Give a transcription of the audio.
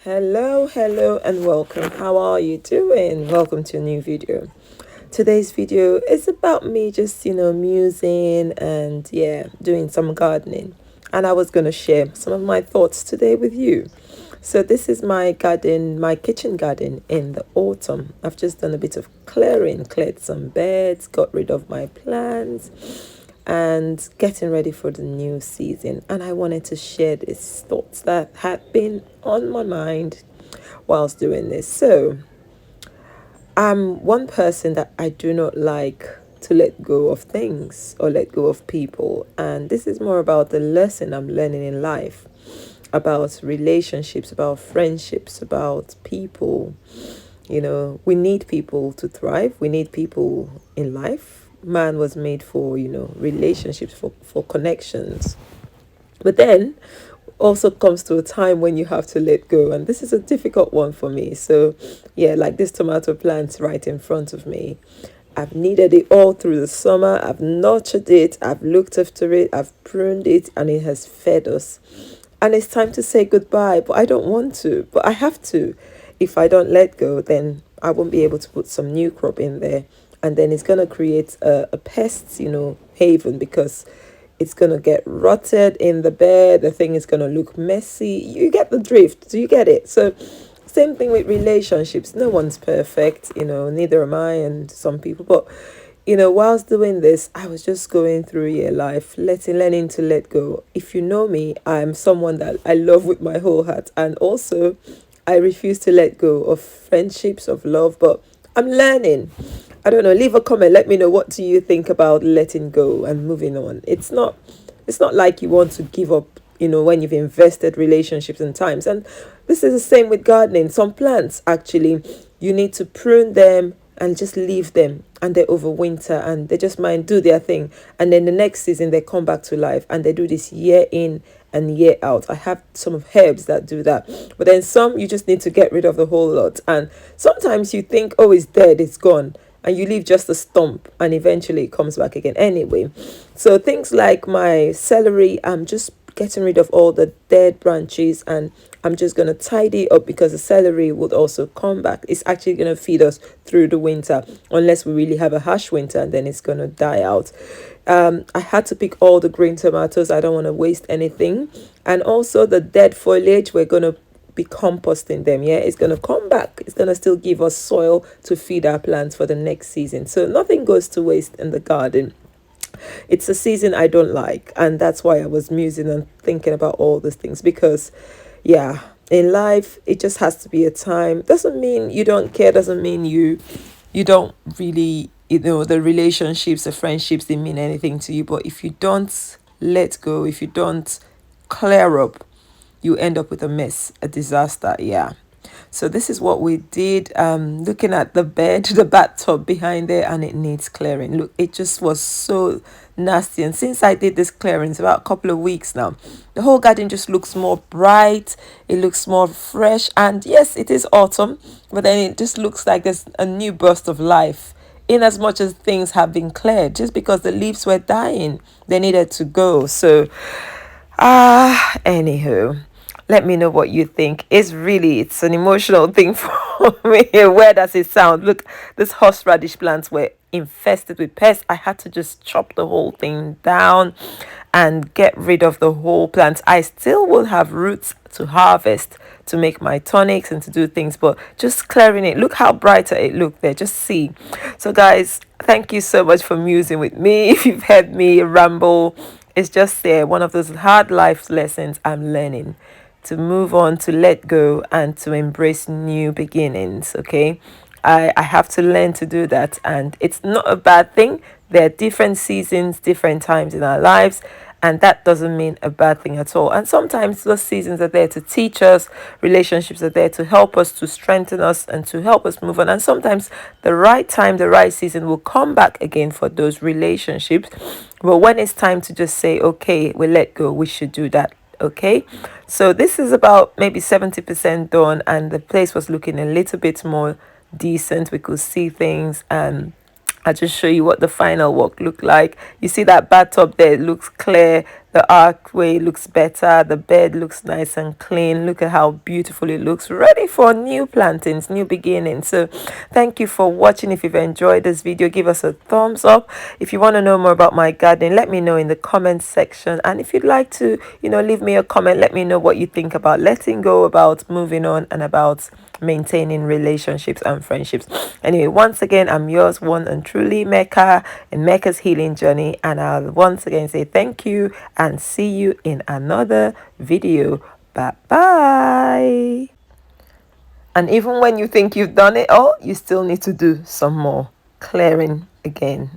Hello, and welcome. How are you doing? Welcome to a new video. Today's video is about me just, musing and doing some gardening. And I was going to share some of my thoughts today with you. So, this is my garden, my kitchen garden in the autumn. I've just done a bit of clearing, cleared some beds, got rid of my plants and getting ready for the new season. And I wanted to share these thoughts that had been on my mind whilst doing this. So, I'm one person that I do not like to let go of things or let go of people. And this is more about the lesson I'm learning in life about relationships, about friendships, about people. We need people to thrive, we need people in life. Man was made for, relationships, for connections. But then also comes to a time when you have to let go. And this is a difficult one for me. So, like this tomato plant right in front of me. I've needed it all through the summer. I've nurtured it. I've looked after it. I've pruned it, and it has fed us. And it's time to say goodbye. But I don't want to. But I have to. If I don't let go, then I won't be able to put some new crop in there. And then it's going to create a pest, haven, because it's going to get rotted in the bed. The thing is going to look messy. You get the drift. Do you get it? So same thing with relationships. No one's perfect, neither am I and some people. But, whilst doing this, I was just going through life, learning to let go. If you know me, I'm someone that I love with my whole heart. And also, I refuse to let go of friendships, of love. But I'm learning. I don't know, leave a comment, let me know, what do you think about letting go and moving on. It's not like you want to give up, when you've invested relationships and times. And this is the same with gardening. Some plants, actually, you need to prune them and just leave them, and they overwinter and they just might do their thing, and then the next season they come back to life and they do this year in and year out. I have some of herbs that do that, but then some you just need to get rid of the whole lot. And sometimes you think, oh, it's dead, it's gone, and you leave just a stump, and eventually it comes back again anyway. So things like my celery, I'm just getting rid of all the dead branches, and I'm just going to tidy up, because the celery would also come back. It's actually going to feed us through the winter, unless we really have a harsh winter, and then it's going to die out. I had to pick all the green tomatoes. I don't want to waste anything. And also the dead foliage, we're going to be composting them. It's going to come back. It's going to still give us soil to feed our plants for the next season. So nothing goes to waste in the garden. It's a season I don't like, and that's why I was musing and thinking about all these things, because in life it just has to be a time. Doesn't mean you don't care, doesn't mean you don't really, the relationships, the friendships didn't mean anything to you. But if you don't let go, if you don't clear up, you end up with a mess, a disaster. So this is what we did. Looking at the bed, the bathtub behind there, and it needs clearing. Look, it just was so nasty. And since I did this clearing, it's about a couple of weeks now, the whole garden just looks more bright. It looks more fresh. And yes, it is autumn, but then it just looks like there's a new burst of life. In as much as things have been cleared, just because the leaves were dying, they needed to go. So, anywho, let me know what you think. It's an emotional thing for me. Where does it sound? Look, this horseradish plants were infested with pests. I had to just chop the whole thing down and get rid of the whole plant. I still will have roots to harvest to make my tonics and to do things, but just clearing it. Look how brighter it looked there. Just see. So guys, thank you so much for musing with me. If you've heard me ramble, it's just one of those hard life lessons I'm learning, to move on, to let go, and to embrace new beginnings. Okay, I have to learn to do that, and it's not a bad thing. There are different seasons, different times in our lives, and that doesn't mean a bad thing at all. And sometimes those seasons are there to teach us. Relationships are there to help us, to strengthen us, and to help us move on. And sometimes the right time, the right season will come back again for those relationships. But when it's time to just say, okay, we let go, we should do that. Okay, so this is about maybe 70% done, and the place was looking a little bit more decent. We could see things, and I'll just show you what the final work looked like. You see that bathtub there, it looks clear. The archway looks better. The bed looks nice and clean. Look at how beautiful it looks. Ready for new plantings, new beginnings. So thank you for watching. If you've enjoyed this video, give us a thumbs up. If you want to know more about my garden, let me know in the comment section. And if you'd like to, leave me a comment, let me know what you think about letting go, about moving on, and about maintaining relationships and friendships. Anyway, once again, I'm yours, one and truly, Mecca, in Mecca's healing journey, and I'll once again say thank you and see you in another video. Bye bye. And even when you think you've done it all, you still need to do some more clearing again.